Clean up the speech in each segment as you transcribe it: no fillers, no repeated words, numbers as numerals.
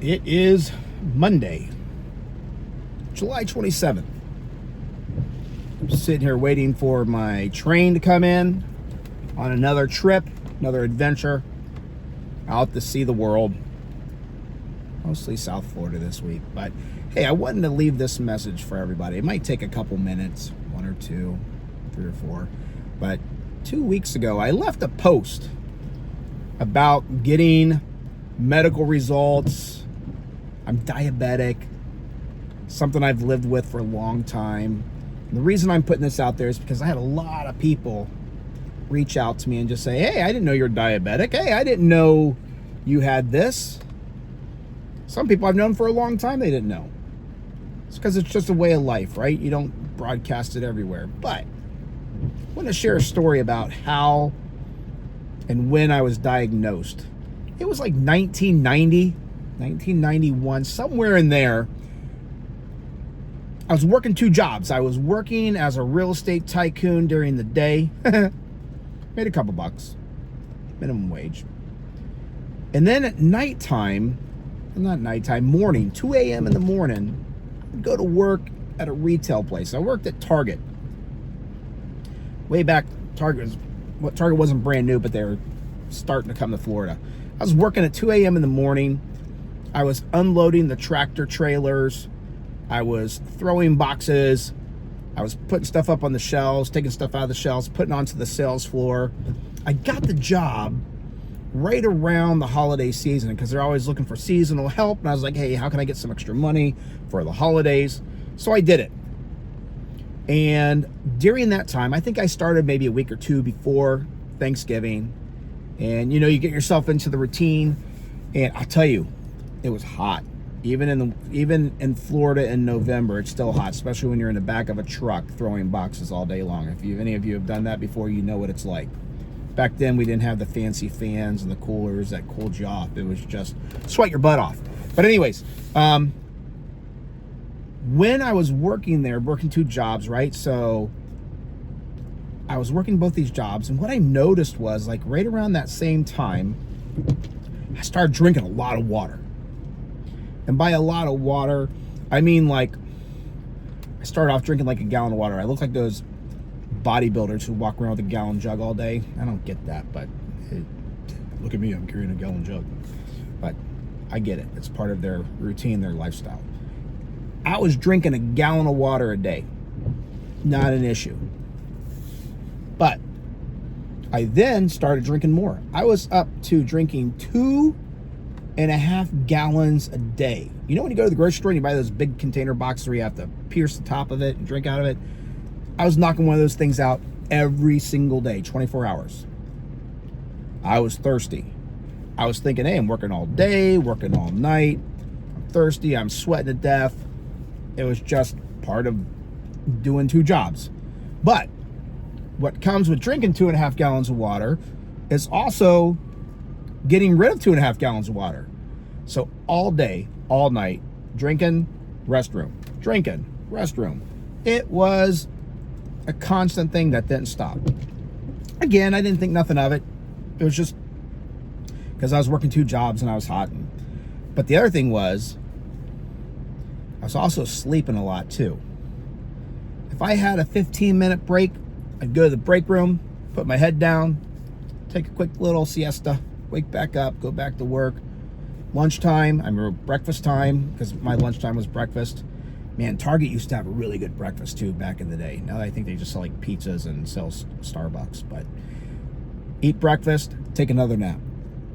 It is Monday, July 27th. I'm sitting here waiting for my train to come in on another trip, another adventure out to see the world. Mostly South Florida this week. But hey, I wanted to leave this message for everybody. It might take a couple minutes, one or two, three or four. But 2 weeks ago, I left a post about getting medical results. I'm diabetic, something I've lived with for a long time. And the reason I'm putting this out there is because I had a lot of people reach out to me and just say, hey, I didn't know you're diabetic. Hey, I didn't know you had this. Some people I've known for a long time, they didn't know. It's because it's just a way of life, right? You don't broadcast it everywhere. But I want to share a story about how and when I was diagnosed. It was like 1990, 1991, somewhere in there. I was working two jobs. I was working as a real estate tycoon during the day. Made a couple bucks, minimum wage. And then at nighttime, morning, 2 a.m. in the morning, I'd go to work at a retail place. I worked at Target. Way back, Target wasn't brand new, but they were starting to come to Florida. I was working at 2 a.m. in the morning. I was unloading the tractor trailers. I was throwing boxes. I was putting stuff up on the shelves, taking stuff out of the shelves, putting onto the sales floor. I got the job right around the holiday season because they're always looking for seasonal help. And I was like, hey, how can I get some extra money for the holidays? So I did it. And during that time, I think I started maybe a week or two before Thanksgiving. And, you get yourself into the routine. And I'll tell you, it was hot. Even in Florida in November, it's still hot, especially when you're in the back of a truck throwing boxes all day long. If any of you have done that before, you know what it's like. Back then, we didn't have the fancy fans and the coolers that cooled you off. It was just sweat your butt off. But anyways, when I was working there, working two jobs, right? So I was working both these jobs, and what I noticed was, like, right around that same time, I started drinking a lot of water. And by a lot of water, I mean, like, I started off drinking like a gallon of water. I look like those bodybuilders who walk around with a gallon jug all day. I don't get that, but look at me, I'm carrying a gallon jug. But I get it. It's part of their routine, their lifestyle. I was drinking a gallon of water a day. Not an issue. But I then started drinking more. I was up to drinking 2.5 gallons a day. You know when you go to the grocery store and you buy those big container boxes where you have to pierce the top of it and drink out of it? I was knocking one of those things out every single day, 24 hours. I was thirsty. I was thinking, hey, I'm working all day, working all night. I'm thirsty, I'm sweating to death. It was just part of doing two jobs. But what comes with drinking 2.5 gallons of water is also getting rid of 2.5 gallons of water. So all day, all night, drinking, restroom, drinking, restroom. It was a constant thing that didn't stop. Again, I didn't think nothing of it. It was just because I was working two jobs and I was hot. But the other thing was, I was also sleeping a lot too. If I had a 15-minute break, I'd go to the break room, put my head down, take a quick little siesta, wake back up, go back to work. Lunchtime, I remember breakfast time, because my lunchtime was breakfast. Man, Target used to have a really good breakfast too back in the day. Now I think they just sell like pizzas and sell Starbucks. But eat breakfast, take another nap.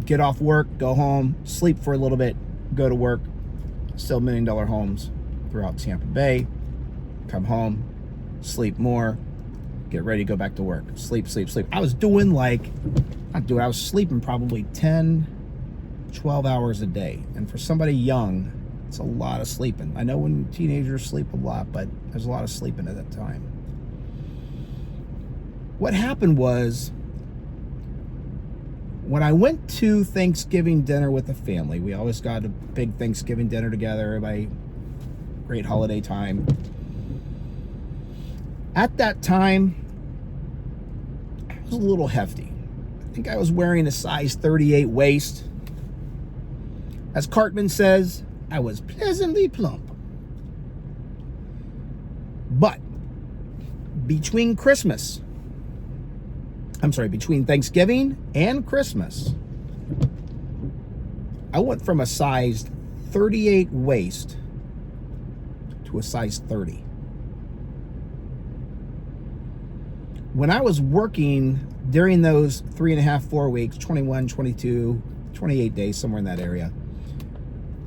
Get off work, go home, sleep for a little bit, go to work. Still $1 million homes throughout Tampa Bay. Come home, sleep more, get ready to go back to work. Sleep, sleep, sleep. I was sleeping probably 10, 12 hours a day. And for somebody young, it's a lot of sleeping. I know when teenagers sleep a lot, but there's a lot of sleeping at that time. What happened was, when I went to Thanksgiving dinner with the family, we always got a big Thanksgiving dinner together, everybody, great holiday time. At that time, I was a little hefty. I think I was wearing a size 38 waist. As Cartman says, I was pleasantly plump. But between Thanksgiving and Christmas, I went from a size 38 waist to a size 30. When I was working during those 3.5, 4 weeks, 21, 22, 28 days, somewhere in that area,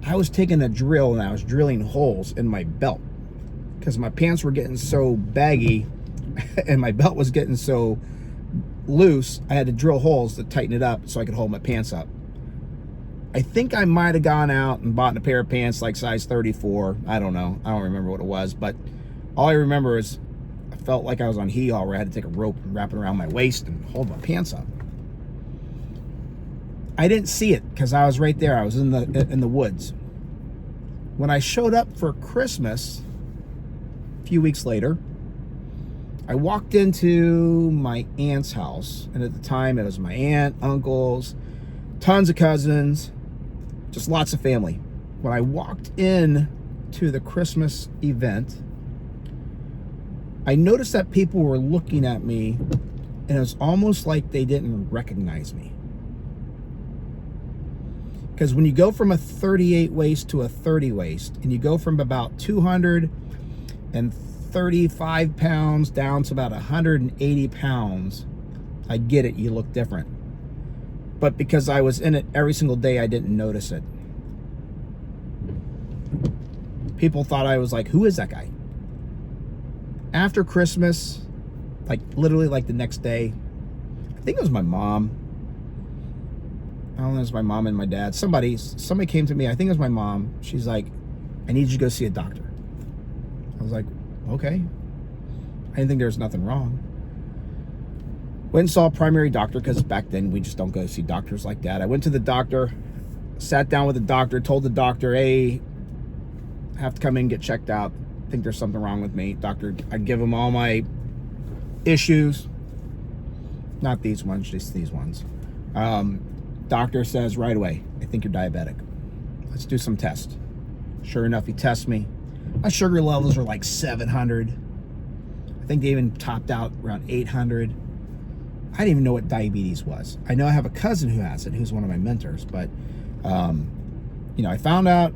I was taking a drill and I was drilling holes in my belt because my pants were getting so baggy and my belt was getting so loose. I had to drill holes to tighten it up so I could hold my pants up. I think I might have gone out and bought a pair of pants like size 34. I don't know. I don't remember what it was, but all I remember is I felt like I was on hee-haw where I had to take a rope and wrap it around my waist and hold my pants up. I didn't see it because I was right there. I was in the woods. When I showed up for Christmas a few weeks later, I walked into my aunt's house, and at the time it was my aunt, uncles, tons of cousins, just lots of family. When I walked in to the Christmas event, I noticed that people were looking at me, and it was almost like they didn't recognize me. Because when you go from a 38 waist to a 30 waist, and you go from about 235 pounds down to about 180 pounds, I get it, you look different. But because I was in it every single day, I didn't notice it. People thought I was like, who is that guy? After Christmas, like literally like the next day, I think it was my mom. I don't know, it was my mom and my dad. Somebody came to me, I think it was my mom. She's like, I need you to go see a doctor. I was like, okay. I didn't think there was nothing wrong. Went and saw a primary doctor because back then we just don't go see doctors like that. I went to the doctor, sat down with the doctor, told the doctor, hey, I have to come in and get checked out. I think there's something wrong with me. Doctor, I give him all my issues. Not these ones, just these ones. Doctor says right away, I think you're diabetic. Let's do some tests. Sure enough, he tests me. My sugar levels are like 700. I think they even topped out around 800. I didn't even know what diabetes was. I know I have a cousin who has it, who's one of my mentors, but I found out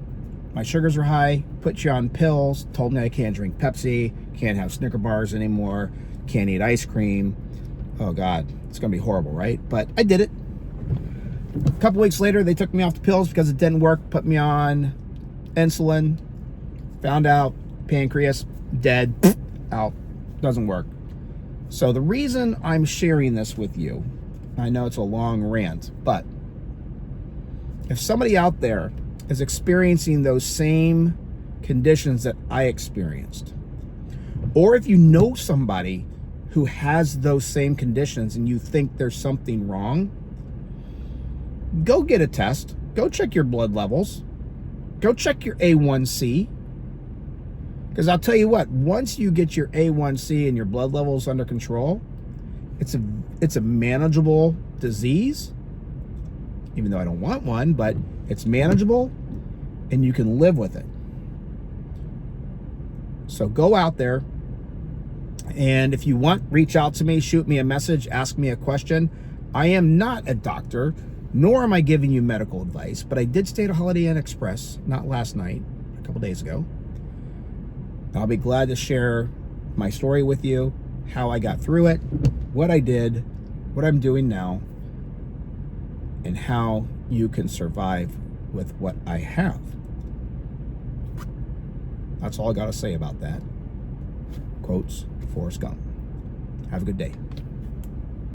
my sugars are high, put you on pills, told me I can't drink Pepsi, can't have Snicker bars anymore, can't eat ice cream. Oh God, it's gonna be horrible, right? But I did it. A couple weeks later, they took me off the pills because it didn't work, put me on insulin, found out pancreas, dead, out, doesn't work. So the reason I'm sharing this with you, I know it's a long rant, but if somebody out there is experiencing those same conditions that I experienced, or if you know somebody who has those same conditions and you think there's something wrong, go get a test. Go check your blood levels. Go check your A1C. Because I'll tell you what, once you get your A1C and your blood levels under control, it's a manageable disease. Even though I don't want one, but it's manageable and you can live with it. So go out there, and if you want, reach out to me, shoot me a message, ask me a question. I am not a doctor, nor am I giving you medical advice, but I did stay at a Holiday Inn Express, not last night, a couple days ago. I'll be glad to share my story with you, how I got through it, what I did, what I'm doing now, and how you can survive with what I have. That's all I got to say about that. Quotes, Forrest Gump. Have a good day.